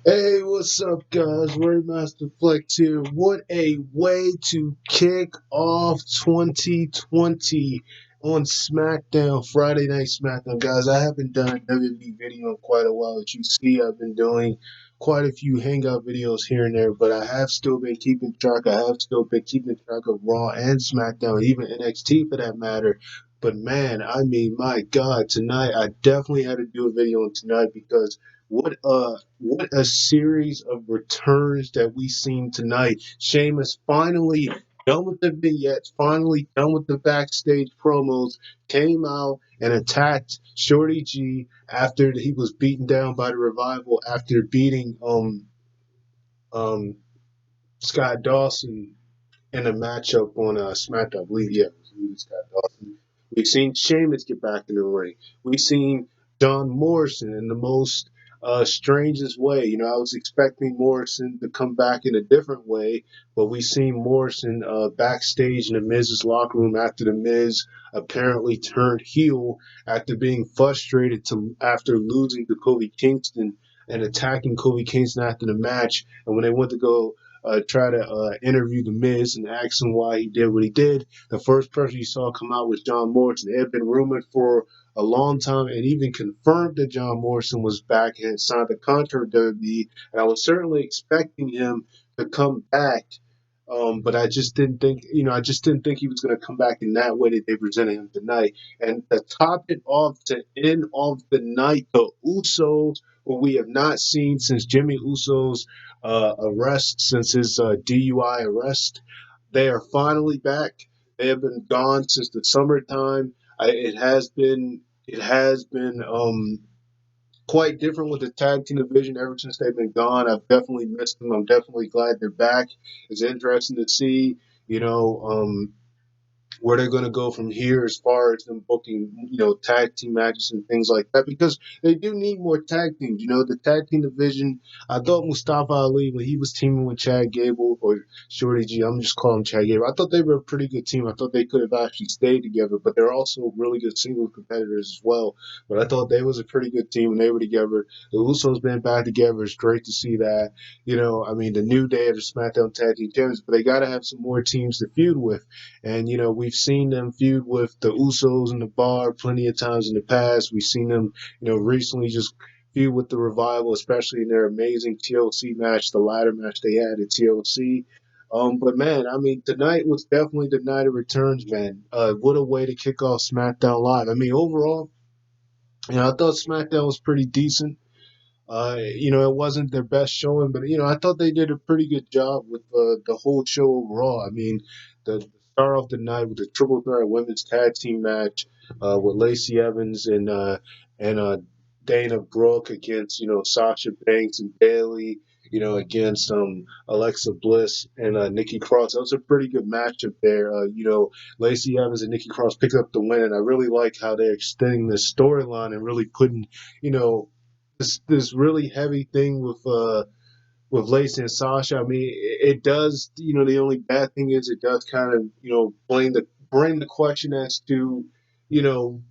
Hey, what's up, guys? Master Flex here. What a way to kick off 2020 on SmackDown, Friday Night Smackdown. Guys, I haven't done a WWE video in quite a while. As you see, I've been doing quite a few hangout videos here and there, but I have still been keeping track. I have still been keeping track of Raw and SmackDown, even NXT for that matter. But man, I mean, my God, tonight I definitely had to do a video on tonight because what a series of returns that we seen tonight. Sheamus finally done with the vignettes, finally done with the backstage promos, came out and attacked Shorty G after he was beaten down by the Revival after beating um Scott Dawson in a matchup on SmackDown. I believe, yeah, it was Scott Dawson. We've seen Sheamus get back in the ring. We've seen John Morrison in the most strangest way. You know, I was expecting Morrison to come back in a different way, but we've seen Morrison backstage in the Miz's locker room after the Miz apparently turned heel after being frustrated after losing to Kofi Kingston and attacking Kofi Kingston after the match. And when they went to go try to interview The Miz and ask him why he did what he did. The first person you saw come out was John Morrison. It had been rumored for a long time and even confirmed that John Morrison was back and had signed a contract with WWE. And I was certainly expecting him to come back. But I just didn't think, I just didn't think he was going to come back in that way that they presented him tonight. And to top it off, to end off the night, the Usos, who we have not seen since Jimmy Uso's arrest, since his DUI arrest. They are finally back. They have been gone since the summertime. It has been quite different with the tag team division ever since they've been gone. I've definitely missed them. I'm definitely glad they're back. It's interesting to see, you know, where they're going to go from here as far as them booking, tag team matches and things like that because they do need more tag teams. You know, the tag team division, I thought Mustafa Ali, when he was teaming with Chad Gable or Shorty G, I'm just calling him Chad Gable, I thought they were a pretty good team. I thought they could have actually stayed together, but they're also really good single competitors as well. But I thought they was a pretty good team when they were together. The Usos been back together. It's great to see that. I mean, the New Day of the SmackDown Tag Team Champions, but they got to have some more teams to feud with. And, we've seen them feud with the Usos in the bar plenty of times in the past. We've seen them, recently just feud with the Revival, especially in their amazing TLC match, the ladder match they had at TLC. But man, I mean, tonight was definitely the night of returns, man. What a way to kick off SmackDown Live. I mean, overall, I thought SmackDown was pretty decent. It wasn't their best showing, but I thought they did a pretty good job with the whole show overall. I mean, the start off the night with the triple threat women's tag team match with Lacey Evans and Dana Brooke against Sasha Banks and Bailey. Against Alexa Bliss and Nikki Cross. That was a pretty good matchup there. Lacey Evans and Nikki Cross picked up the win, and I really like how they're extending this storyline and really putting, you know, this really heavy thing with Lacey and Sasha. I mean, it does. The only bad thing is it does kind of bring the question as to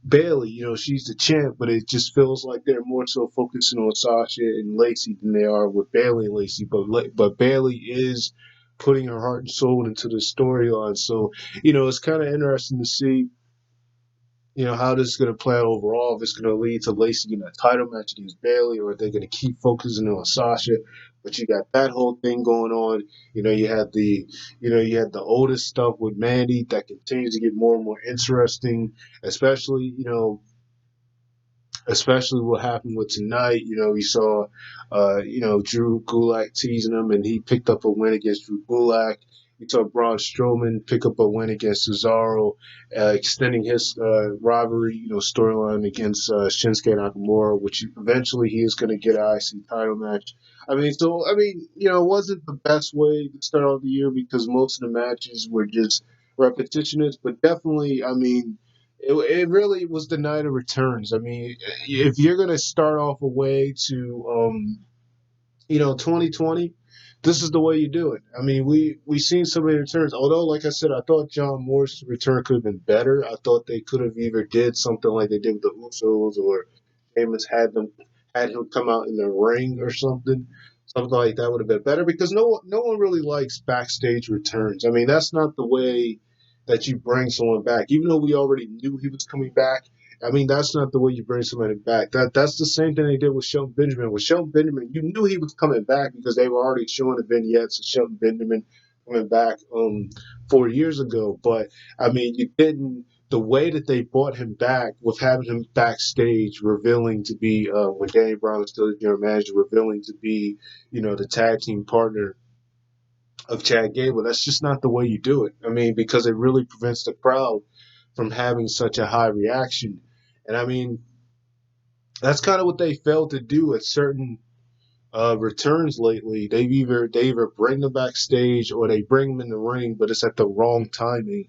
Bailey. She's the champ, but it just feels like they're more so focusing on Sasha and Lacey than they are with Bailey and Lacey. But Bailey is putting her heart and soul into the storyline. So it's kind of interesting to see how this is going to play out overall. If it's going to lead to Lacey getting a title match against Bailey, or if they're going to keep focusing on Sasha. But you got that whole thing going on. You had the oldest stuff with Mandy that continues to get more and more interesting, especially especially what happened with tonight. We saw, Drew Gulak teasing him, and he picked up a win against Drew Gulak. We saw Braun Strowman pick up a win against Cesaro, extending his rivalry, storyline against Shinsuke Nakamura, which eventually he is going to get an IC title match. It wasn't the best way to start off the year because most of the matches were just repetitious, but definitely, it really was the night of returns. I mean, if you're gonna start off a way to 2020, this is the way you do it. I mean, we seen so many returns. Although, like I said, I thought John Moore's return could have been better. I thought they could have either did something like they did with the Usos, or Sheamus had him come out in the ring or something. Something like that would have been better because no one really likes backstage returns. I mean, that's not the way that you bring someone back. Even though we already knew he was coming back, I mean, that's not the way you bring somebody back. That's the same thing they did with Shelton Benjamin. With Shelton Benjamin, you knew he was coming back because they were already showing the vignettes of Shelton Benjamin coming back 4 years ago. But I mean, you didn't the way that they brought him back with having him backstage revealing to be when Danny Brown was still the general manager, revealing to be the tag team partner of Chad Gable. That's just not the way you do it. I mean, because it really prevents the crowd from having such a high reaction. And I mean, that's kind of what they failed to do at certain returns lately. They either bring them backstage or they bring them in the ring, but it's at the wrong timing.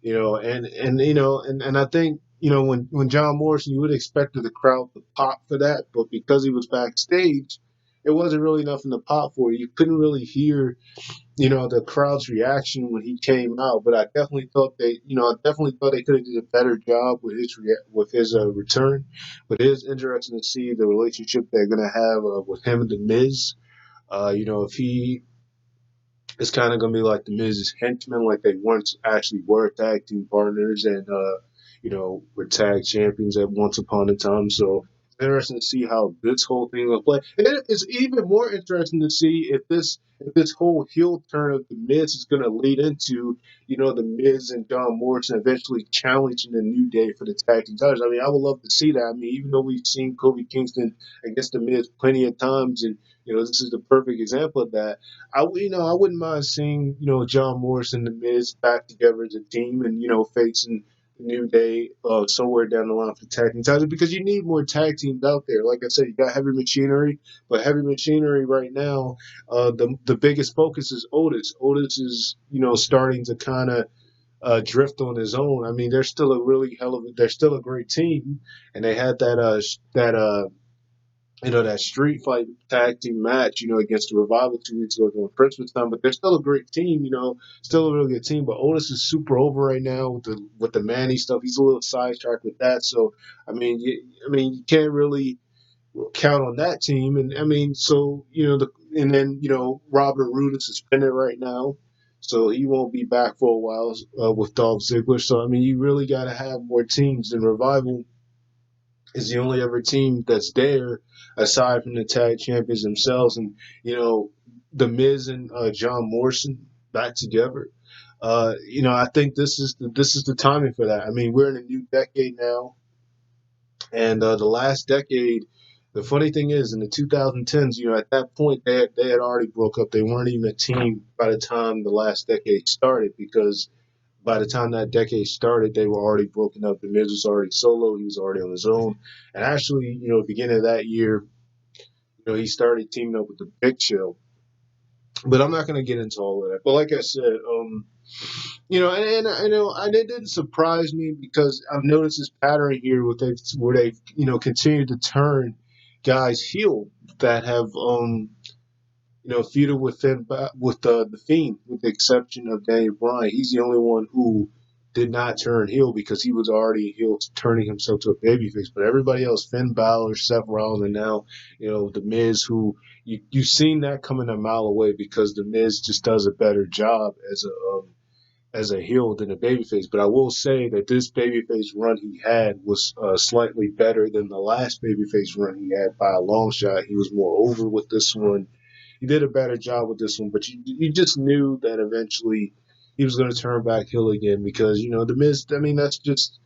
And I think when John Morrison, you would have expected the crowd to pop for that, but because he was backstage, it wasn't really nothing to pop for. You couldn't really hear the crowd's reaction when he came out. But I definitely thought they could have did a better job with his return. But it is interesting to see the relationship they're gonna have with him and the Miz. If he is kind of gonna be like the Miz's henchmen, like they once actually were tag team partners and were tag champions at once upon a time. So it's interesting to see how this whole thing will play. And it's even more interesting to see if this whole heel turn of the Miz is going to lead into the Miz and John Morrison eventually challenging the New Day for the tag team titles. I mean, I would love to see that. I mean, even though we've seen Kofi Kingston against the Miz plenty of times, and this is the perfect example of that. I wouldn't mind seeing John Morrison and the Miz back together as a team, and facing New Day somewhere down the line for tag team titles because you need more tag teams out there. Like I said, you got Heavy Machinery, but Heavy Machinery right now, the biggest focus is Otis. Otis is starting to kind of drift on his own. I mean, they're still they're still a great team, and they had that street fight tag team match, against the Revival 2 weeks ago during Christmas time. But they're still a great team, still a really good team. But Otis is super over right now with the Manny stuff. He's a little sidetracked with that. So you can't really count on that team. And I mean, so and then Robert Roode is suspended right now. So he won't be back for a while with Dolph Ziggler. So I mean, you really got to have more teams. than Revival is the only other team that's there aside from the tag champions themselves, and the Miz and John Morrison back together. I think this is the timing for that. I mean, we're in a new decade now, and the last decade. The funny thing is, in the 2010s, at that point they had already broke up. They weren't even a team by the time the last decade started because by the time that decade started, they were already broken up. The Miz was already solo. He was already on his own. And actually, beginning of that year, he started teaming up with the Big Show. But I'm not going to get into all of that. But like I said, and it didn't surprise me because I've noticed this pattern here where they continue to turn guys heel that have feuded with the Fiend, with the exception of Daniel Bryan. He's the only one who did not turn heel because he was already a heel, turning himself to a babyface. But everybody else, Finn Balor, Seth Rollins, and now the Miz, who you've seen that coming a mile away because the Miz just does a better job as a heel than a babyface. But I will say that this babyface run he had was slightly better than the last babyface run he had by a long shot. He was more over with this one. He did a better job with this one, but you just knew that eventually he was going to turn back heel again because the Miz. I mean, that's just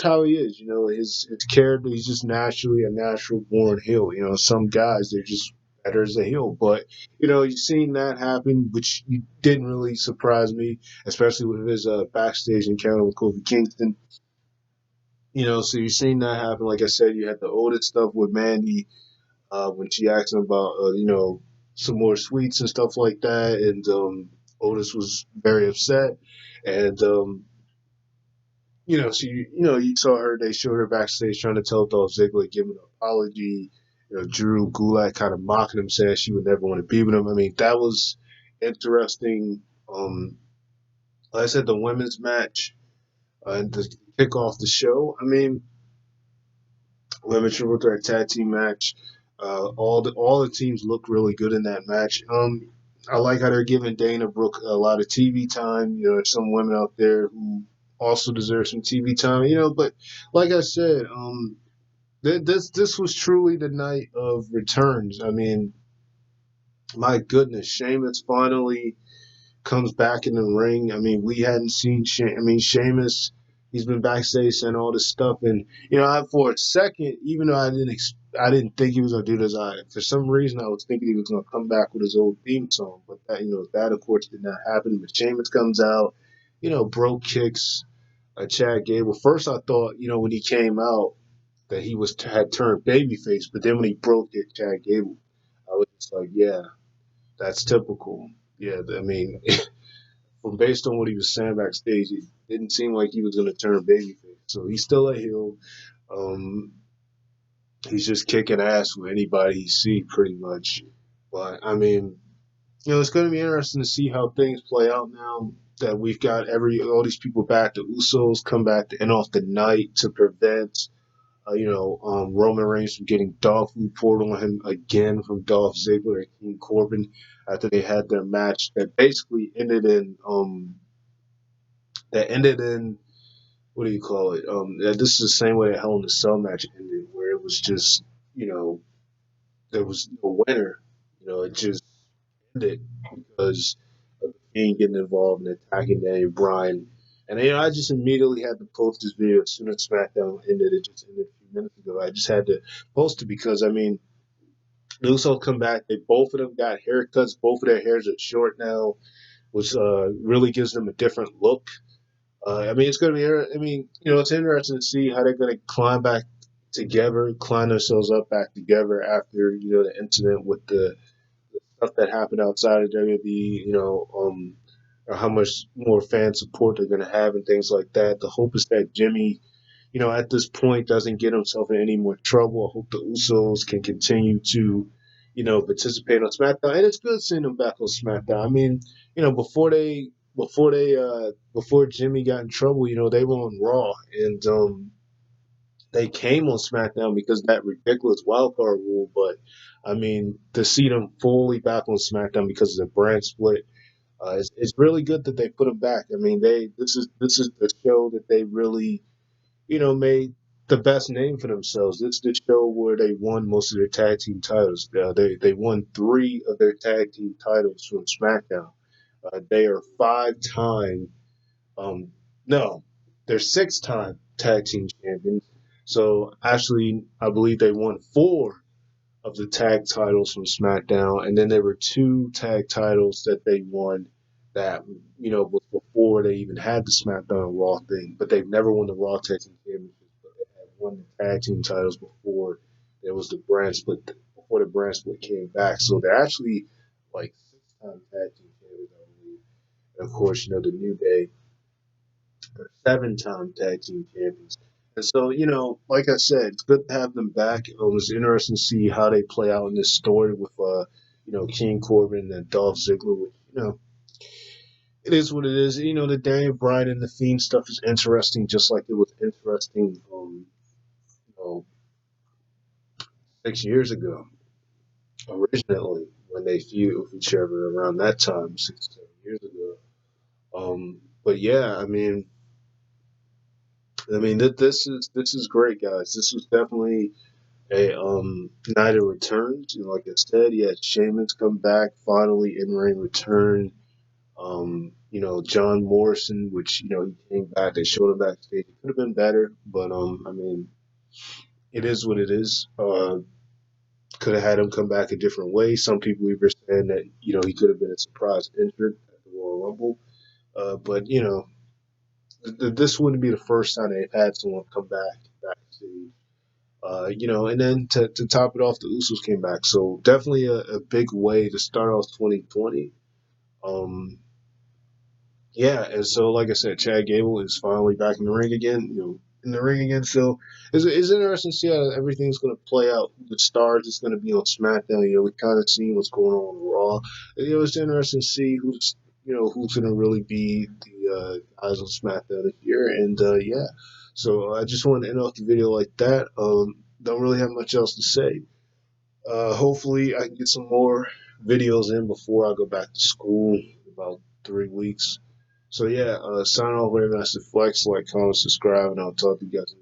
how he is. His character. He's just naturally a natural born heel. Some guys they're just better as a heel, but you've seen that happen, which didn't really surprise me, especially with his backstage encounter with Kofi Kingston. So you've seen that happen. Like I said, you had the Otis stuff with Mandy when she asked him about some more sweets and stuff like that, and Otis was very upset, and so you saw her. They showed her backstage trying to tell Dolph Ziggler, give him an apology. Drew Gulak kind of mocking him, saying she would never want to be with him. I mean, that was interesting. Like I said, the women's match and to kick off the show. I mean, women's triple threat tag team match. All the teams look really good in that match. I like how they're giving Dana Brooke a lot of TV time. You know, there's some women out there who also deserve some TV time. You know, but like I said, this was truly the night of returns. I mean, my goodness, Sheamus finally comes back in the ring. I mean, we hadn't seen. I mean, Sheamus. He's been backstage saying all this stuff, and you know, for a second, even though I didn't think he was gonna do this. For some reason, I was thinking he was gonna come back with his old theme song, but that of course did not happen. But Sheamus comes out, you know, broke kicks Chad Gable. First, I thought, you know, when he came out that he was had turned babyface, but then when he broke it, Chad Gable, I was just like, yeah, that's typical. Yeah, I mean, from based on what he was saying backstage, it didn't seem like he was going to turn babyface. So he's still a heel. Um, he's just kicking ass with anybody he see, pretty much. But I mean, you know, it's going to be interesting to see how things play out now that we've got all these people back. The Usos come back to end off the night to prevent Roman Reigns from getting dog food poured on him again from Dolph Ziggler and King Corbin after they had their match that basically ended in what do you call it? This is the same way that Hell in a Cell match ended, where it was just, you know, there was no winner. You know, it just ended because of the Fiend getting involved and attacking Daniel Bryan. And you know, I just immediately had to post this video as soon as SmackDown ended. It just ended a few minutes ago. I just had to post it because I mean, the Usos come back. They both of them got haircuts. Both of their hairs are short now, which really gives them a different look. I mean, it's going to be. I mean, you know, it's interesting to see how they're going to climb back together, climb themselves up back together after the incident with the stuff that happened outside of WWE. Or how much more fan support they're going to have and things like that. The hope is that Jimmy, at this point, doesn't get himself in any more trouble. I hope the Usos can continue to, participate on SmackDown, and it's good seeing them back on SmackDown. I mean, before Jimmy got in trouble, they were on Raw, and they came on SmackDown because of that ridiculous wildcard rule. But I mean, to see them fully back on SmackDown because of the brand split, it's really good that they put them back. I mean, this is the show that they really made the best name for themselves. This is the show where they won most of their tag team titles. They won three of their tag team titles from SmackDown. They are five-time, um, no, they're six-time tag team champions. So actually, I believe they won four of the tag titles from SmackDown, and then there were two tag titles that they won that was before they even had the SmackDown Raw thing. But they've never won the Raw Tag Team Championship. But they had won the tag team titles before there was the brand split. Before the brand split came back, so they're actually like six-time tag team champions, I believe. And of course, the New Day are seven-time tag team champions. And so, like I said, it's good to have them back. It's interesting to see how they play out in this story with, King Corbin and Dolph Ziggler. Which, it is what it is. The Daniel Bryan and the Fiend stuff is interesting, just like it was interesting, 6 years ago, originally, when they feuded with each other around that time, 6 7 years ago. But yeah, this is great, guys. This was definitely a night of returns. Like I said, yeah, Sheamus come back finally in ring return. John Morrison, which he came back. They showed him backstage. It could have been better, but it is what it is. Could have had him come back a different way. Some people even saying that he could have been a surprise entrant at the Royal Rumble. But this wouldn't be the first time they've had someone come back backstage. And then to top it off, the Usos came back. So definitely a big way to start off 2020. Um, yeah, and so like I said, Chad Gable is finally back in the ring again. In the ring again. So it's interesting to see how everything's going to play out. The stars is going to be on SmackDown. We kind of seen what's going on Raw. And, it's interesting to see who's going to really be the guys on SmackDown this year. And yeah, so I just wanted to end off the video like that. Don't really have much else to say. Hopefully, I can get some more videos in before I go back to school in about 3 weeks. So yeah, sign off, Master Flex. Like, comment, subscribe, and I'll talk to you guys.